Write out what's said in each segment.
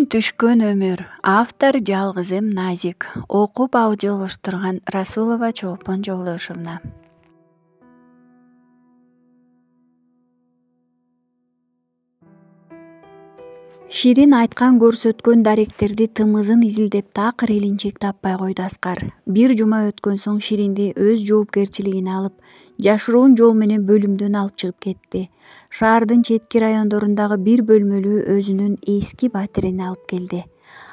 түшкөн өмүр. Автор Жалгызым Назик. Окуп аудиолоштурган Расулова Чолпон Жолдошовна. Ширин айткан көрсөткөн даректерди тымызын изилдеп такыр илинчек таппай койду Аскар. Бир жума өткөн соң Ширинди өз жоопкерчилигине алып, жашыруун жол менен бөлүмдөн алып чыгып кетти. Шаардын четки райондорундагы бир бөлмөлүү өзүнүн эски батирене алып келди.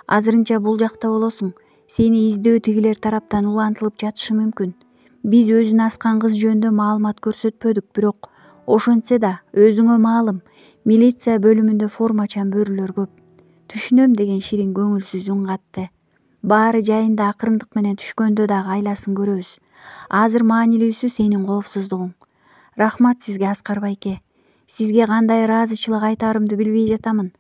Азырынча бул жакта болосуң. Сени издөө тигилер тараптан улантылып жатышы мүмкүн. Биз өзүн аскан кыз жөнүндө маалымат көрсөтпөдүк, бирок ошентсе да өзүңө маалым. Милиция бөлүмүндө формачан бөрүлөр көп. Түшүнөм деген Ширин көңүлсүз үн катты. Баары жайында акырындык менен түшкөндө дагы айласын көрөбүз. Азыр маанилүүсү сенин коопсуздугуң. Рахмат сизге, Аскар байке. Сизге кандай ыраазычылык айтаарымды билбей жатамын.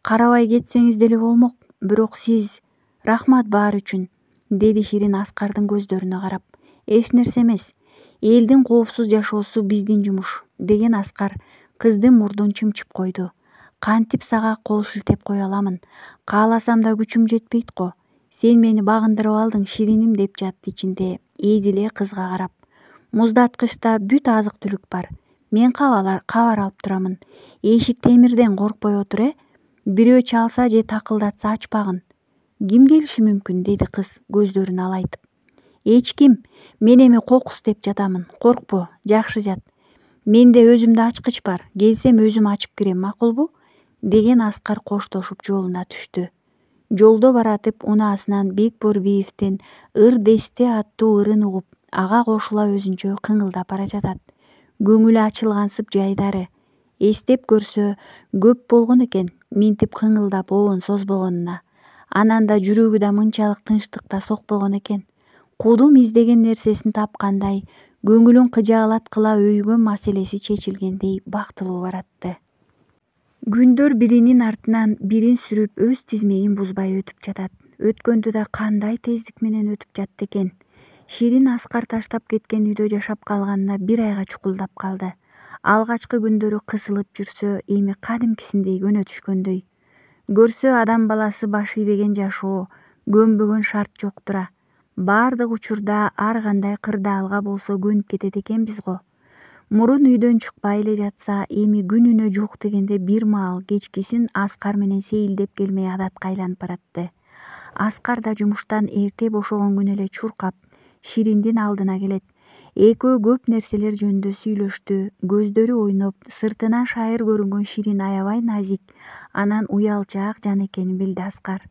Карабай кетсеңиз деле болмок, бирок сиз... Рахмат баары үчүн, деди Ширин Аскардын көздөрүнө карап. Эч нерсе эмес. Элдин коопсуз жашоосу биздин жумуш, деген Аскар кыздын мурдун чымчып койду. Кантип сага кол шилтеп кое аламын? Кааласам да күчүм жетпейт го. Сен мени багындырып алдың, Шириним, деп жатты ичинде, эзиле кызга карап. Муздаткычта бүт азык түлүк бар. Мен кабар алып турамын. Эшик темирден коркпой отур, Бирөө чалса же такылдатса ачпагын. Ким келиши мүмкүн, деди кыз көздөрүн алайтып. Эч ким. Мен эми кокус деп жатамын. Коркпо, жакшы жат. Менде өзүмдө ачкыч бар. Келсем өзүм ачып кирем, макулбу? Деген Аскар коштошуп жолуна түштү. Жолдо баратып унаасынан Бекборбиевдин Ыр десте аттуу ырын угуп, ага кошула өзүнчө кыңылдап бара жатат. Көңүлү ачылгансып жайдары. Эстеп көрсө, көп болгон экен, минтип кыңылдап обон созбогонуна. Анан да жүрөгү да мынчалык тынчтыкта сокпогон экен. Кудум издеген нерсесин тапкандай, көңүлүн кыжаалаткыла өйгөн маселеси чечилгендей бактылуу баратты. Күндөр биринин артынан бирин сүрүп өз тизмегин бузбай өтүп жатат. Өткөндө да кандай тездик менен өтүп жатты экен. Ширин Аскар таштап кеткен үйдө жашап калганына бир айга чукулдап калды. Алгачкы күндөрү кысылып жүрсө, эми кадимкисиндей көнө түшкөндөй. Көрсө адам баласы баш ийбеген жашоо, көнбөгөн шарт жоктура. Баардык учурда ар кандай кырдаалга болсо көнүп кетет экенбиз го. Мурун үйдөн чыкпай эле жатса, эми күнүнө жук дегенде бир маал кечкисин Аскар менен сейилдеп келмей адатка айланып баратты. Аскар да жумуштан эрте бошогон күнү эле чуркап, Шириндин алдына келет. Экөө көп нерселер жөнүндө сүйлөштү, көздөрү ойноп, сыртынан шайыр көрүнгөн Ширин аябай назик, анан уялчаак жан экенин билди Аскар.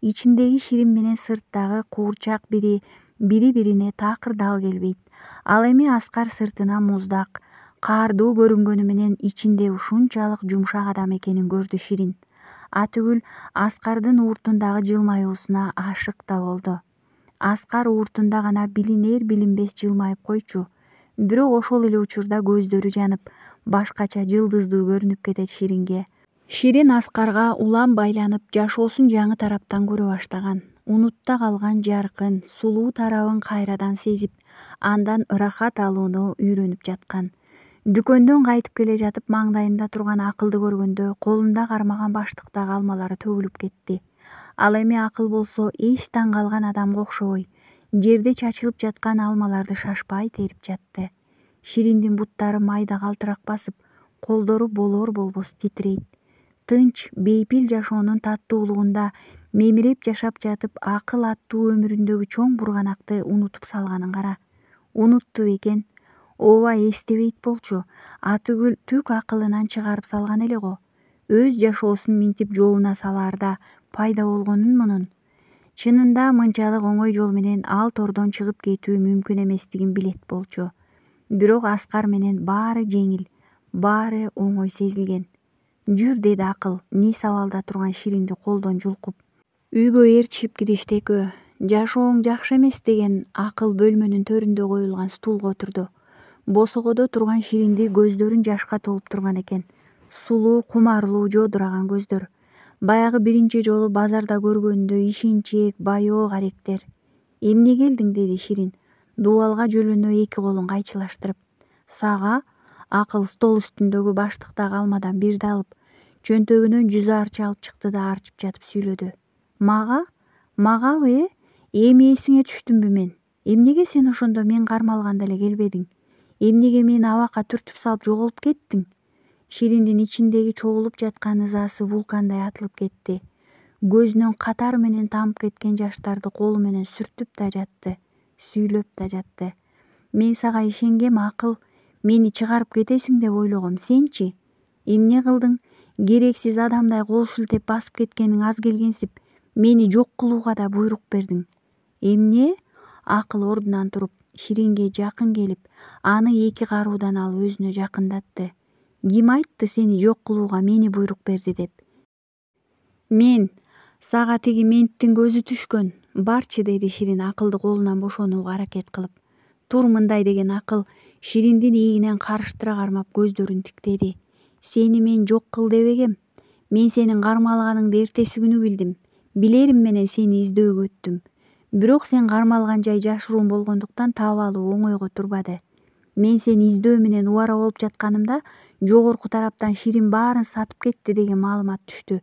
Ичиндеги Ширин менен сырттагы куурчак бири-бирине такыр дал келбейт. Ал эми Аскар сыртынан муздак, каардуу көрүнгөнү менен ичинде ушунчалык жумшак адам экенин көрдү Ширин. Атүгүл Аскардын ууртундагы жылмаюусуна ашык да болду. Аскар ууртунда гана билинер-билинбес жылмайып койчу. Бирок ошол эле учурда көздөрү жанып, башкача жылдыздуу көрүнүп кетет Ширинге. Ширин Аскарга улам байланып, жашоосун жаңы тараптан көрө баштаган. Унутта калган жаркын, сулуу тарабын кайрадан сезип, андан ырахат алууну үйрөнүп жаткан. Дүкөндөн кайтып келе жатып маңдайында турган акылды көргөндө, колунда кармаган баштыктагы алмалары төгүлүп кетти. Ал эми акыл болсо эч таң калган адамга окшобой, жерде чачылып жаткан алмаларды шашпай терип жатты. Шириндин буттары майда калтырак басып, колдору болор-болбос титирейт. Тынч, бейпил жашоонун таттуулугунда мемиреп жашап жатып, акыл аттуу өмүрүндөгү чоң бурганакты унутуп салганын кара. Унутту экен. Ооба, эстебейт болчу. Атүгүл түк акылынан чыгарып салган эле го. Өз жашоосун минтип жолуна салаарда пайда болгонун мунун. Чынында мынчалык оңой жол менен ал тордон чыгып кетүү мүмкүн эместигин билет болчу. Бирок Аскар менен баары жеңил, баары оңой сезилген. Жүр, деди акыл, Низ абалда турган Ширинди колдон жулкуп. Үйгө ээрчишип киришти экөө. Жашооң жакшы эмес, деген акыл бөлмөнүн төрүндө коюлган стулга отурду. Босогодо турган Ширинди көздөрүн жашка толуп турган экен. Сулуу, кумарлуу, жодураган көздөр. Баягы биринчи жолу базарда көргөнүндөй ишенчек, баяоо каректер. Эмне келдиң, деди Ширин, дубалга жөлөнө эки колун кайчылаштырып. Сага? Акыл стол үстүндөгү баштыктагы алмадан бирди алып. Чөнтөгүнөн жүз арчы алып чыкты да арчып жатып сүйлөдү. Магабы? Эми эсиңе түштүмбү мен? Эмнеге сен ошондо мен кармалганда эле келбедиң? Эмнеге мени абакка түртүп салып жоголуп кеттиң? Шириндин ичиндеги чогулуп жаткан ызасы вулкандай атылып кетти. Көзүнөн катары менен тамып кеткен жаштарды колу менен сүртүп да жатты, сүйлөп да жатты. Мен сага ишенгем акыл, мени чыгарып кетесиң деп ойлогом, сенчи? Эмне кылдың? Керексиз адамдай кол шилтеп басып кеткениң аз келгенсип, мени жок кылууга да буйрук бердиң. Эмне? Акыл ордунан туруп, Ширинге жакын келип, аны эки каруудан алып өзүнө жакындатты. Ким айтты сени жок кылууга мени буйрук берди деп? Мен. Сага тиги менттин көзү түшкөн. Барчы, деди Ширин акылды колунан бошонууга аракет кылып. Тур мындай деген акыл Шириндин ийигинен карыштыра кармап көздөрүн тиктеди. Сени мен жок кыл дебегем. Мен сенин кармалганыңды эртеси күнү билдим. Билерим менен сени издөөгө өттүм. Бирок сен кармалган жай жашыруун болгондуктан таап алуу оңойго турбады. Мен сени издөө менен убара болуп жатканымда жогорку тараптан Ширин баарын сатып кетти деген маалымат түштү.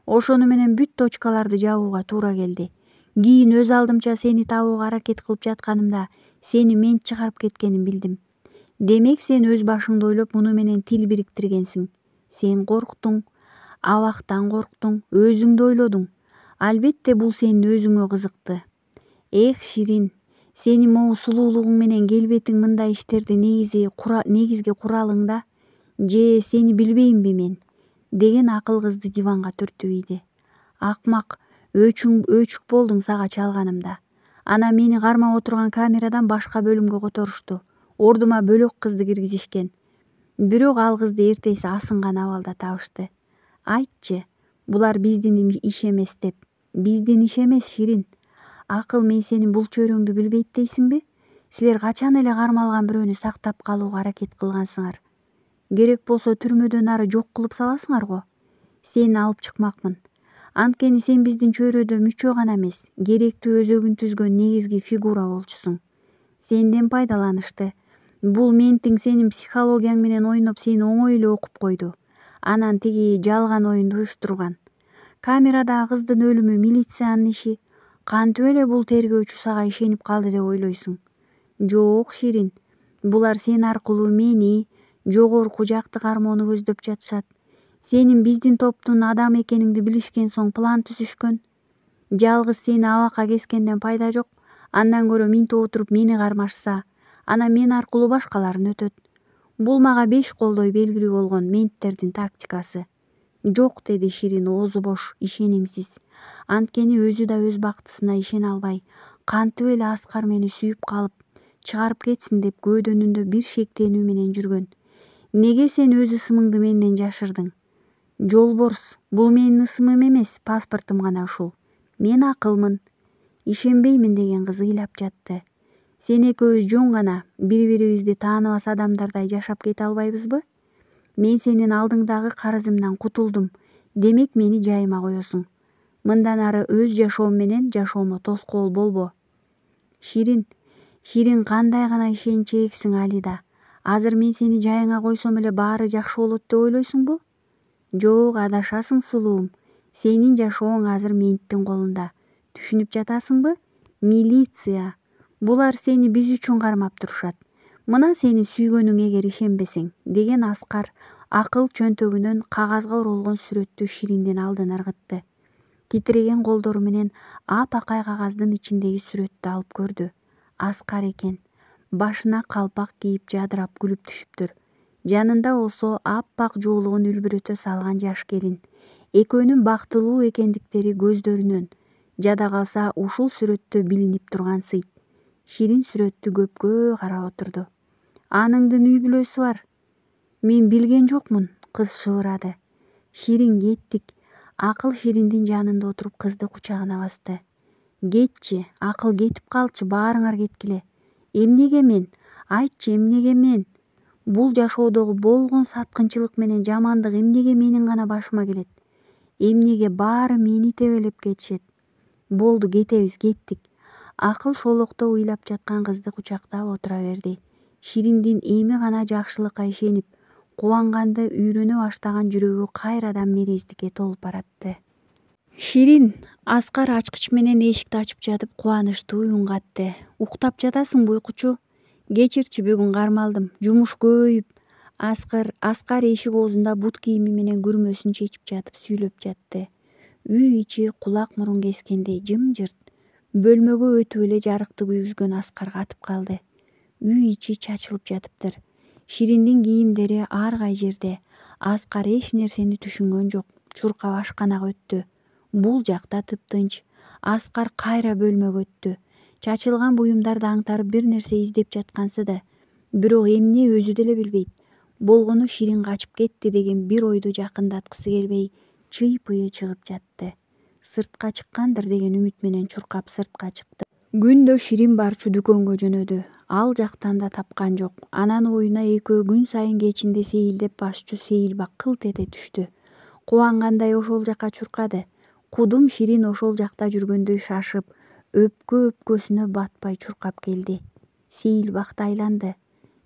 Ошону менен бүт точкаларды жабууга туура келди. Кийин өз алдымча сени табууга аракет кылып жатканымда сени мент чыгарып кеткенин билдим. Демек сен өз башыңды ойлоп муну менен тил бириктиргенсиң. Сен корктуң, абактан корктуң, өзүңдү ойлодуң. Албетте бул сенин өзүңө кызыкты. Эх, Ширин, сени могу сулуулугуң менен келбетиң мындай иштерди негизги куралыңда? Же сени билбеймби мен? Деген акыл кызды диванга түртүп ийди. Акмак, өчүк болдуң сага чалганымда. Ана мени кармап отурган камерадан башка бөлүмгө которушту. Ордума бөлөк кызды киргизишкен. Бирок ал кызды эртеси асынган абалда табышты. Айтчы, булар биздин иш эмес деп. Биздин иш эмес, Ширин. Акыл, мен сенин бул чөйрөңдү билбейт дейсиңби? Силер качан эле кармалган бирөөнү сактап калууга аракет кылгансыңар? Керек болсо түрмөдөн ары жок кылып саласыңар го. Сени алып чыкмакмын. Анткени сен биздин чөйрөдө мүчө гана эмес, керектүү өзөгүн түзгөн негизги фигура болчусуң. Сенден пайдаланышты. Бул ментиң сенин психологияң менен ойноп сени оңой эле окуп койду. Анан тиги жалган оюнду уюштурган. Камерадагы кыздын өлүмү милициянын иши. Кантип эле бул тергөөчү сага ишенип калды деп ойлойсуң? Жок, Ширин. Булар сен аркылуу мени, жогорку жакты кармоону көздөп жатышат. Сенин биздин топтун адамы экениңди билишкен соң план түзүшкөн. Жалгыз сени абакка кескенден пайда жок. Андан көрө минтип отуруп мени кармашса, анан мен аркылуу башкаларын өтөт. Бул мага 5 колдой белгилүү болгон менттердин тактикасы. Жок, деди Ширин оозу бош, ишенимсиз. Анткени өзү да өз бактысына ишене албай, кантип эле Аскар мени сүйүп калып, чыгарып кетсин деп көөдөнүндө бир шектенүү менен жүргөн. Неге сен өз ысымыңды менден жашырдың? Жолборс, бул менин ысымым эмес, паспортум гана ушул. Мен акылмын. Ишенбеймин, деген кыз ыйлап жатты. Сен экөөбүз жөн гана бири-бирибизди тааныбас адамдардай жашап кете албайбызбы? Мен сенин алдыңдагы карызымдан кутулдум. Демек мени жайыма коесуң. Мындан ары өз жашоом менен жашоомо тоскоол болбо. Ширин кандай гана ишенчээксиң Алида. Азыр мен сени жайыңа койсом эле баары жакшы болот деп ойлойсуңбу? Жок, адашасың сулуум. Сенин жашооң азыр менттин колунда. Түшүнүп жатасыңбы? Милиция. Булар сени биз үчүн кармап турушат. Мына сени сүйгөнүң эгер ишенбесең, деген Аскар акыл чөнтөгүнөн кагазга оролгон сүрөттү Шириндин алдына ыргытты. Титиреген колдору менен апакай кагаздын ичиндеги сүрөттү алып көрдү. Аскар экен. Башына калпак кийип жадырап күлүп түшүптүр. Жанында болсо аппак жуулугун үлбүрөтө салган жаш келин. Экөөнүн бактылуу экендиктери көздөрүнөн. Жада калса ушул сүрөттө билинип турган сый. Ширин сүрөттү көпкө карап отурду. Аныңдын үй бүлөсү бар. Мен билген жокмун, кыз шыбырады. Ширин, кеттик. Акыл Шириндин жанында отуруп кызды кучагына басты. Кетчи, акыл, кетип калчы, баарыңар кеткиле. Эмнеге мен? Айтчы, эмнеге мен? Бул жашоодогу болгон саткынчылык менен жамандык эмнеге менин гана башыма келет? Эмнеге баары мени тебелеп кетишет? Болду, кетебиз, кеттик. Акыл шолоктоо ыйлап жаткан кызды кучактап отура берди. Шириндин эми гана жакшылыкка ишенип, Кубанганды үйрөнө баштаган жүрөгү кайрадан мелездикке толуп баратты. Ширин Аскар ачкыч менен эшикти ачып жатып кубанычтуу үн катты. Уктап жатасыңбы уйкучу? Кечирчи, бүгүн кармалдым. Жумуш көбөйүп. Аскар эшик оозунда бут кийими менен күрмөсүн чечип жатып сүйлөп жатты. Үй ичи кулак мурун кескендей жымжырт. Бөлмөгө өтүп эле жарыкты күйгүзгөн Аскар катып калды. Үй ичи чачылып жатыптыр. Шириндин кийимдери ар кай жерде. Аскар эч нерсени түшүнгөн жок. Чуркап ашканага өттү. Бул жакта тыптынч. Аскар кайра бөлмөгө өттү. Чачылган буюмдарды аңтарып бир нерсе издеп жаткансыды. Бирок эмне өзү деле билбейт. Болгону Ширин качып кетти деген бир ойду жакындаткысы келбей, чыйпыйы чыгып жатты. Сыртка чыккандыр деген үмүт менен чуркап сыртка чыкты. Күндө Ширин барчу дүкөнгө жөнөдү. Ал жактан да тапкан жок. Анан оюна экөө күн сайын кечинде сейилдеп басчу сейилбак кылт эте түштү. Кубангандай ошол жака чуркады. Кудум Ширин ошол жакта жүргөндө шашып, өпкө-өпкөсүнө батпай чуркап келди. Сейилбакты айланды.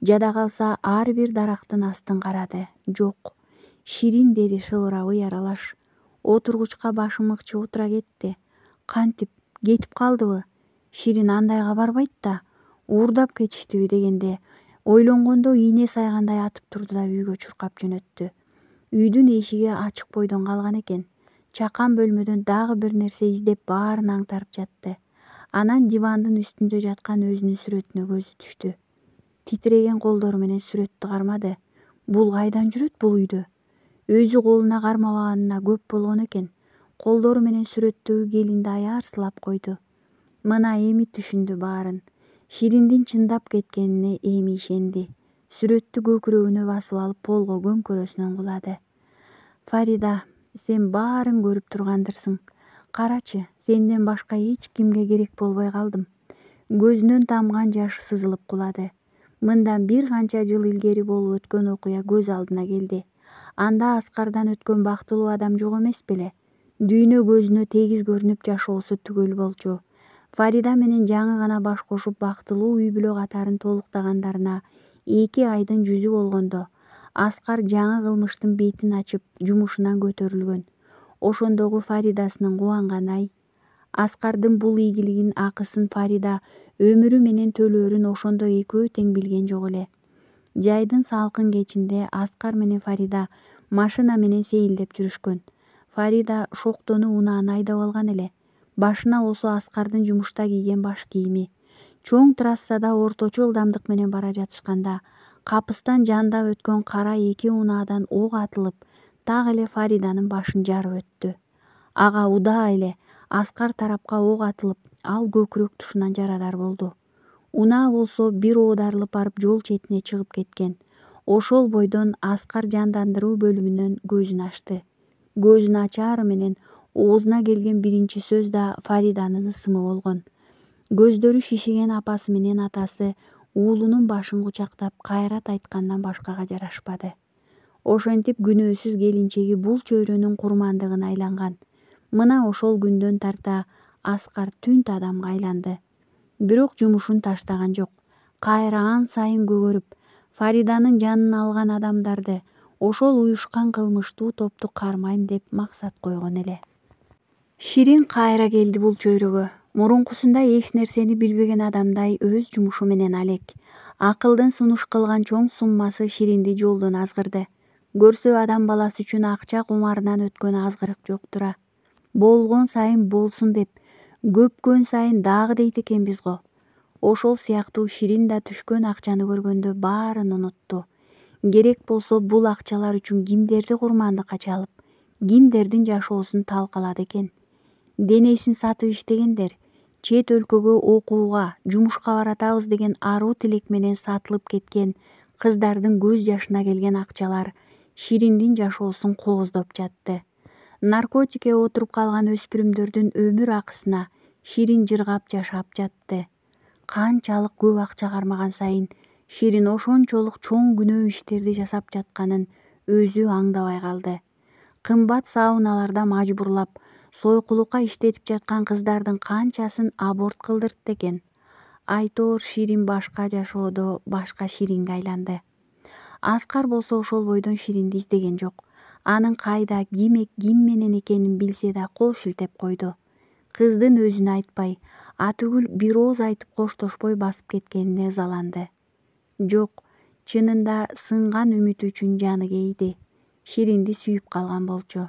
Жада калса ар бир дарактын астын карады. Жок. Ширин, деди шыбырабый аралаш. Отургучка башын мыкчы отура кетти. Кантип, кетип калдыбы? Ширин андайга барбайт да. Уурдап кетиштиби дегенде ойлонгондо ийне сайгандай атып турду да үйгө чуркап жөнөттү. Үйдүн эшиги ачык бойдон калган экен. Чакан бөлмөдөн дагы бир нерсе издеп баарын аңтарып жатты. Анан дивандын үстүндө жаткан өзүнүн сүрөтүнө көзү түштү. Титиреген колдору менен сүрөттү кармады. Бул кайдан жүрөт бул үйдө? Өзү колуна кармабаганына көп болгон экен. Колдору менен сүрөттөгү келинди аярсылап койду. Мына эми түшүндү баарын. Шириндин чындап кеткенине эми ишенди. Сүрөттү көкүрөгүнө басып алып полго көмкөрөсүнөн кулады. Фарида, сен баарын көрүп тургандырсың. Карачы, сенден башка эч кимге керек болбой калдым. Көзүнөн тамган жаш сызылып кулады. Мындан бир канча жыл илгери болуп өткөн окуя көз алдына келди. Анда Аскардан өткөн бактылуу адам жок эмес беле? Дүйнө көзүнө тегиз көрүнүп жашоосу түгөл болчу. Фарида менен жаңы гана баш кошуп бактылуу үй бүлө катарын толуктагандарына 2 айдын жүзү болгондо Аскар жаңы кылмыштын бетин ачып жумушунан көтөрүлгөн. Ошондогу Фаридасынын кубанганы-ай. Аскардын бул ийгилигин акысын Фарида өмүрү менен төлөөрүн ошондо экөө тең билген жок эле. Жайдын салкын кечинде Аскар менен Фарида машина менен сейилдеп жүрүшкөн. Фарида шоктону унааны айдап алган эле. Башына болсо Аскардын жумушта кийген баш кийими. Чоң трассада орточо ылдамдык менен бара жатышканда капыстан жандап өткөн кара 2 унаадан ок атылып, так эле Фариданын башын жарып өттү. Ага удаа эле Аскар тарапка ок атылып, ал көкүрөк тушунан жарадар болду. Унаа болсо бир оодарылып барып жол четине чыгып кеткен. Ошол бойдон Аскар жандандыруу бөлүмүнөн көзүн ачты. Көзүн ачаары менен оозуна келген биринчи сөз да Фариданын ысымы болгон. Көздөрү шишиген апасы менен атасы уулунун башын кучактап кайрат айткандан башкага жарашпады. Ошентип күнөөсүз келинчеги бул чөйрөнүн курмандыгына айланган. Мына ошол күндөн тарта Аскар түнт адамга айланды. Бирок жумушун таштаган жок. Кайра ан сайын көгөрүп, Фариданын жанын алган адамдарды, ошол уюшкан кылмыштуу топту кармайм деп максат койгон эле. Ширин кайра келди бул чөйрөгө. Мурункусунда эч нерсени билбеген адамдай өз жумушу менен алек. Акылдын сунуш кылган чоң суммасы Ширинди жолдон азгырды. Көрсө адам баласы үчүн акча кумарынан өткөн азгырык жоктура. Болгон сайын болсун деп, көпкөн сайын дагы дейт экенбиз го. Ошол сыяктуу Ширин да түшкөн акчаны көргөндө баарын унутту. Керек болсо бул акчалар үчүн кимдерди курмандыкка чалып, кимдердин жашоосун талкалады экен. Денесин сатып иштегендер, чет өлкөгө окууга, жумушка баратабыз деген аруу тилек менен сатылып кеткен кыздардын көз жашына келген акчалар Шириндин жашоосун кооздоп жатты. Наркотикке отуруп калган өспүрүмдөрдүн өмүр акысына Ширин жыргап жашап жатты. Канчалык көп акча кармаган сайын Ширин ошончолук чоң күнөө иштерди жасап жатканын өзү аңдабай калды. Кымбат сауналарда мажбурлап, сойкулукка иштетип жаткан кыздардын канчасын аборт кылдыртты экен. Айтор Ширин башка жашоодо башка Ширинге айланды. Аскар болсо ошол бойдон Ширинди издеген жок. Анын кайда, ким менен экенин билсе да кол шилтеп койду. Кыздын өзүнө айтпай, атүгүл бир ооз айтып коштошпой басып кеткенине ызаланды. Жок, чынында сынган үмүтү үчүн жаны кейди. Ширинди сүйүп калган болчу.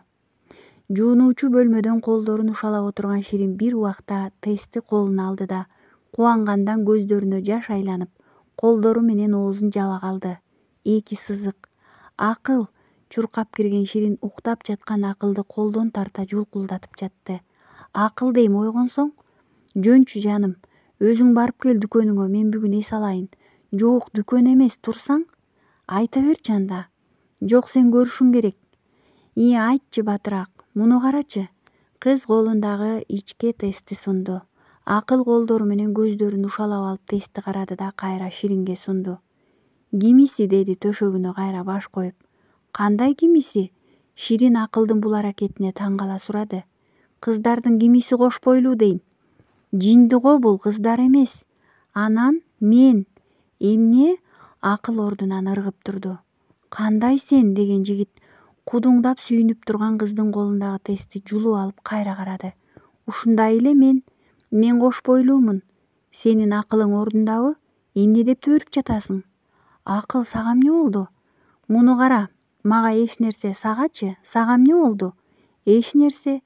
Жуунуучу бөлмөдөн колдорун ушалап отурган Ширин бир убакта тестти колуна алды да, кубангандан көздөрүнө жаш айланып, колдору менен оозун жаба калды. Эки сызык. Акыл. Чуркап кирген Ширин уктап жаткан Акылды колдон тарта жулкулдатып жатты. Акыл дейм, ойгонсоң? Жөнчү жаным, өзүң барып кел дүкөнүңө, мен бүгүн эс алайын. Жок, дүкөн эмес, турсаң? Айта берчи анда. Жок, сен көрүшүң керек. Айтчы батыраак, муну карачы. Кыз колундагы ичке тестти сунду. Акыл колдору менен көздөрүн ушалап алып тестти карады да кайра Ширинге сунду. Кимиси, деди төшөгүнө кайра баш коюп. Кандай кимиси? Ширин Акылдын бул аракетине таң кала сурады. Кыздардын кимиси кош бойлуу дейм. Жинди го бул, кыздар эмес. Анан мен. Эмне? Акыл ордунан ыргып турду. Кандай сен? Деген жигит кудуңдап сүйүнүп турган кыздын колундагы тестти жулуп алып кайра карады. Ушундай эле мен кош бойлуумун. Сенин акылың ордундабы? Эмне деп төрүп жатасың? Акыл, сага эмне болду? Муну кара, мага эч нерсе. Сагачы, сага эмне болду? Эч нерсе.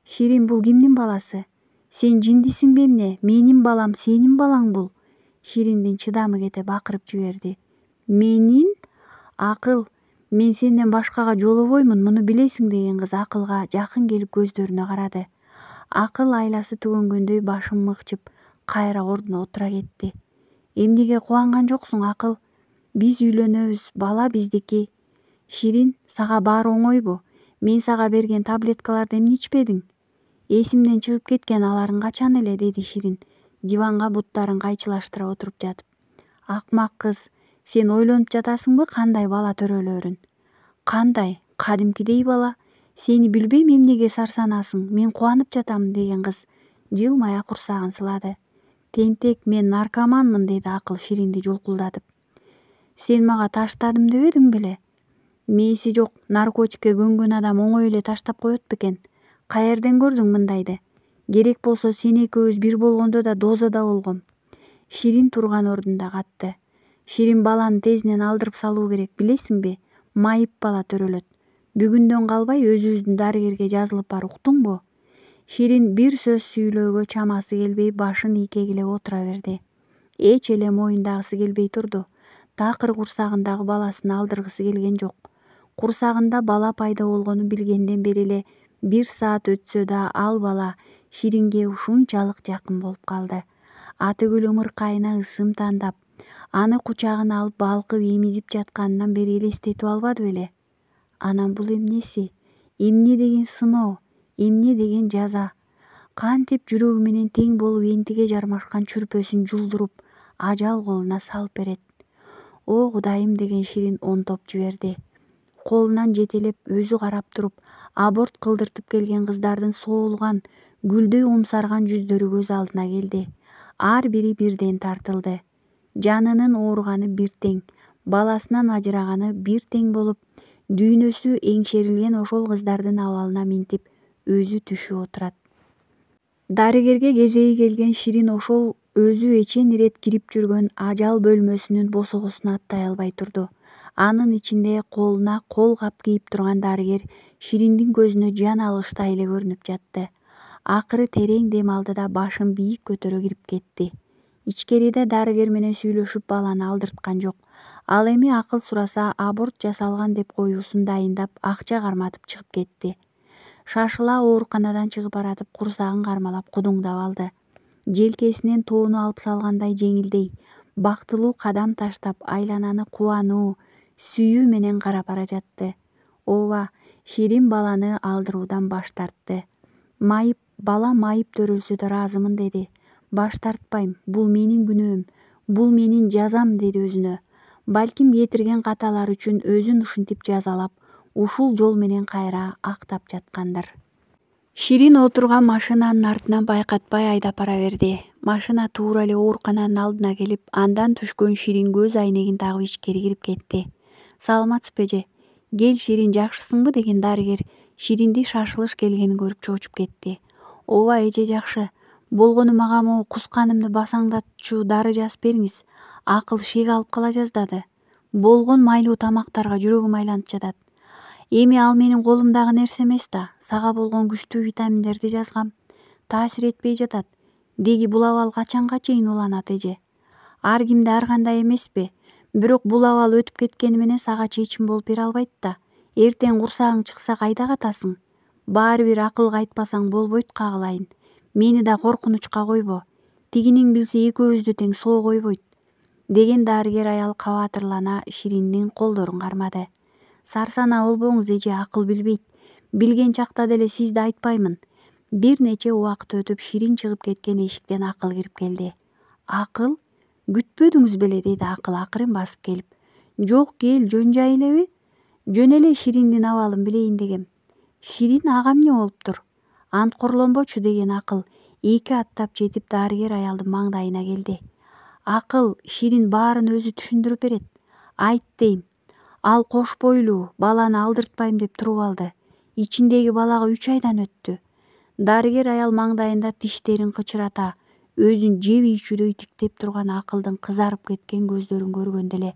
Ширин, бул кимдин баласы? Сен жиндисиңби эмне? Менин балам, сенин балаң бул. Шириндин чыдамы кете бакырып жиберди. Менин? Акыл, мен сенден башкага жолобоймун, муну билесиң, деген кыз Акылга жакын келип көздөрүнө карады. Акыл айласы түгөнгөндөй башын мыкчып, кайра ордуна отура кетти. Эмнеге кубанган жоксуң, Акыл? Биз үйлөнөбүз, бала биздики. Ширин, сага баары оңойбу? Мен сага берген таблеткаларды эмне ичпедиң? Эсимден чыгып кеткен, аларың качан эле, деди Ширин, диванга буттарын кайчылаштыра отуруп жатып. Акмак кыз, сен ойлонуп жатасыңбы кандай бала төрөлөрүн? Кандай? Кадимкидей бала. Сени билбейм эмнеге сарсанасың, мен кубанып жатам, деген кыз жылмая курсагын сылады. Тентек, мен наркоманмын, деди Акыл Ширинди жулкулдатып. Сен мага таштадым дебедиң беле? Мээси жок, наркотикке көнгөн адам оңой эле таштап коет бекен. Каерден көрдүң мындайды? Керек болсо сен экөөбүз бир болгондо да дозада болгом. Ширин турган ордунда катты. Ширин, баланы тезинен алдырып салуу керек, билесиңби? Майып бала төрөлөт. Бүгүндөн калбай өзүбүздүн дарыгерге жазылып бар, уктуңбу? Ширин бир сөз сүйлөөгө чамасы келбей башын ийкегилеп отура берди. Эч эле моюндагысы келбей турду. Такыр курсагындагы баласын алдыргысы келген жок. Курсагында бала пайда болгонун билгенден бери эле 1 саат өтсө да ал бала Ширинге ушунчалык жакын болуп калды. Атыгүл ымыркайына ысым тандап, аны кучагына алып балкып эмизип жатканынан бери элестетип албады беле? Анан бул эмнеси? Эмне деген сыноо? Эмне деген жаза? Кантип жүрөгү менен тең болуп энтиге жармашкан чүрпөсүн жулдуруп, ажал колуна салып берет? О Кудайым, деген Ширин онтоп жиберди. Колунан жетелеп өзү карап туруп, аборт кылдыртып келген кыздардын соолган, гүлдөй умсарган жүздөрү көз алдына келди. Ар бири бирден тартылды. Жанынын ооруганы бир тең, баласынан ажыраганы бир тең болуп, дүйнөсү эңшерилген ошол кыздардын абалына минтип өзү түшүп отурат. Дарыгерге кезеги келген Ширин ошол өзү эчен ирет кирип жүргөн ажал бөлмөсүнүн босогосуна аттай албай турду. Анын ичинде колуна кол кап кийип турган дарыгер Шириндин көзүнө жан алгычтай эле көрүнүп жатты. Акыры терең дем алды да башын бийик көтөрө кирип кетти. Ичкериде дарыгер менен сүйлөшүп баланы алдырткан жок. Ал эми Акыл сураса аборт жасалган деп коюусун дайындап, акча карматып чыгып кетти. Шашыла ооруканадан чыгып баратып курсагын кармалап кудуңдап алды. Желкесинен тоону алып салгандай жеңилдей, бактылуу кадам таштап айлананы кубануу, сүйүү менен карап бара жатты. Ооба, Ширин баланы алдыруудан баш тартты. Бала майып төрөлсө да ыраазымын, деди. Баш тартпайм, бул менин күнөөм, бул менин жазам, деди өзүнө. Балким кетирген каталар үчүн өзүн ушинтип жазалап, ушул жол менен кайра актап жаткандыр. Ширин отурган машинанын артынан байкатпай айдап бара берди. Машина туура эле оорукананын алдына келип, андан түшкөн Ширин көз айнегин тагып ичкери кирип кетти. Саламатсызбы эже? Кел Ширин, жакшысыңбы деген дарыгер Ширинди шашылыш келгенин көрүп чоочуп кетти. Ооба эже, жакшы. Болгону мага могу кусканымды басаңдатчу дары жазып бериңиз. Акыл шек алып кала жаздады. Болгон майлуу тамактарга жүрөгүм айланып жатат. Эми ал менин колумдагы нерсе эмес да. Сага болгон күчтүү витаминдерди жазгам. Таасир этпей жатат. Деги бул абал качанга чейин уланат эже? Ар кимде ар кандай эмеспи? Бирок бул абал өтүп кеткени менен сага чечим болуп бере албайт да. Эртең курсагың чыкса кайда катасың? Баары бир акылга айтпасаң болбойт, кагылайын. Мени да коркунучка койбо. Тигинин билсе экөөбүздү тең соо койбойт, деген дарыгер аял кабатырлана Шириндин колдорун кармады. Сарсанаа болбоңуз эже, акыл билбейт. Билген чакта деле сизди айтпаймын. Бир нече убакыт өтүп Ширин чыгып кеткен эшиктен Акыл кирип келди. Акыл? Күтпөдүңүз беле, деди Акыл акырын басып келип. Жок, кел, жөн жай элеби? Жөн эле Шириндин абалын билейин дегем. Ширин, ага эмне болуптур? Анткорлонбочу, деген Акыл эки аттап жетип дарыгер аялдын маңдайына келди. Акыл, Ширин баарын өзү түшүндүрүп берет. Айт дейм. Ал кош бойлуу, баланы алдыртпайм деп туруп алды. Ичиндеги балага 3 айдан өттү. Дарыгер аял маңдайында тиштерин кычырата, өзүн жеп ийчүдөй тиктеп турган Акылдын кызарып кеткен көздөрүн көргөндө эле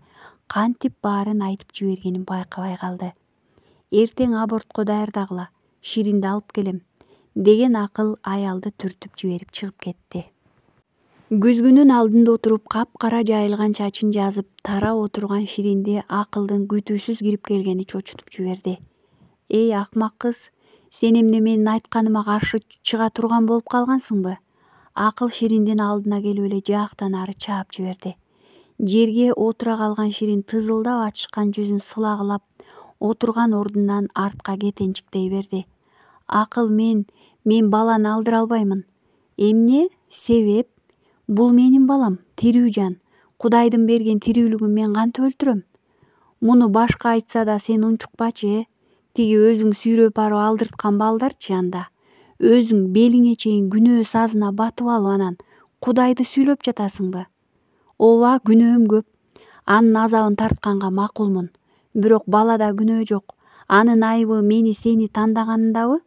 кантип баарын айтып жибергенин байкабай калды. Эртең абортко даярдагыла, Ширинди алып келем, деген Акыл аялды түртүп жиберип чыгып кетти. Күзгүнүн алдында отуруп капкара жайылган чачын жазып тарап отурган Ширинди Акылдын күтүүсүз кирип келгени чочутуп жиберди. Эй акмак кыз, сен эмне менин айтканыма каршы чыга турган болуп калгансыңбы? Акыл Шириндин алдына келип эле жаактан ары чаап жиберди. Жерге отура калган Ширин тызылдап ачышкан жүзүн сылагылап отурган ордунан артка кетенчиктей берди. Акыл, мен баланы алдыра албаймын. Эмне? Себеп? Бул менин балам, тирүү жан. Кудайдын берген тирүүлүгүн мен кантип өлтүрөм? Муну башка айтса да сен унчукпачы, Тиги өзүң сүйрөп барып алдырткан балдарчы анда. Өзүң белиңе чейин күнөө сазына батып алып анан Кудайды сүйлөп жатасыңбы? Ооба, күнөөм көп. Анын азабын тартканга макулмун. Бирок балада күнөө жок. Анын айыбы мени сени тандаганындабы?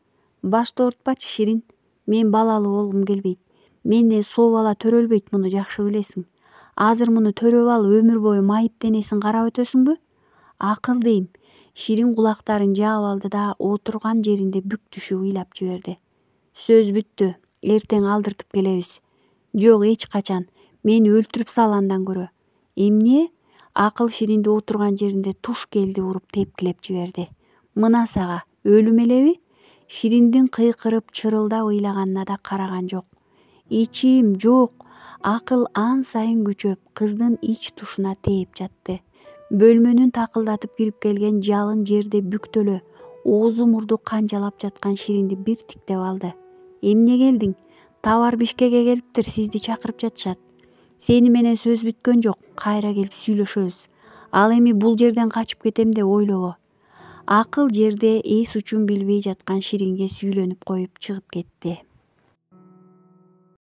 Башты оорутпачы, Ширин. Мен балалуу болгум келбейт. Менден соо бала төрөлбөйт, муну жакшы билесиң. Азыр муну төрөп алып өмүр бою майып денесин карап өтөсүңбү? Акыл дейм. Ширин кулактарын жаап алды да отурган жеринде бүк түшүп ыйлап жиберди. Сөз бүттү. Эртең алдыртып келебиз. Жок, эч качан. Мени өлтүрүп сал андан көрө. Эмне? Акыл Ширинди отурган жеринде туш келди уруп тепкилеп жиберди. Мына сага өлүм элеби? Шириндин кыйкырып чырылдап ыйлаганына да караган жок. Ичим жок. Акыл ан сайын күчөп кыздын ич тушуна тээп жатты. Бөлмөнүн такылдатып кирип келген жалын жерде бүктөлө, оозу мурду канжалап жаткан Ширинди бир тиктеп алды. Эмне келдиң? Товар Бишкекке келиптир, сизди чакырып жатышат. Сени менен сөз бүткөн жок, кайра келип сүйлөшөбүз. Ал эми бул жерден качып кетем деп ойлобо. Акыл жерде эс учун билбей жаткан Ширинге сүйлөнүп коюп чыгып кетти.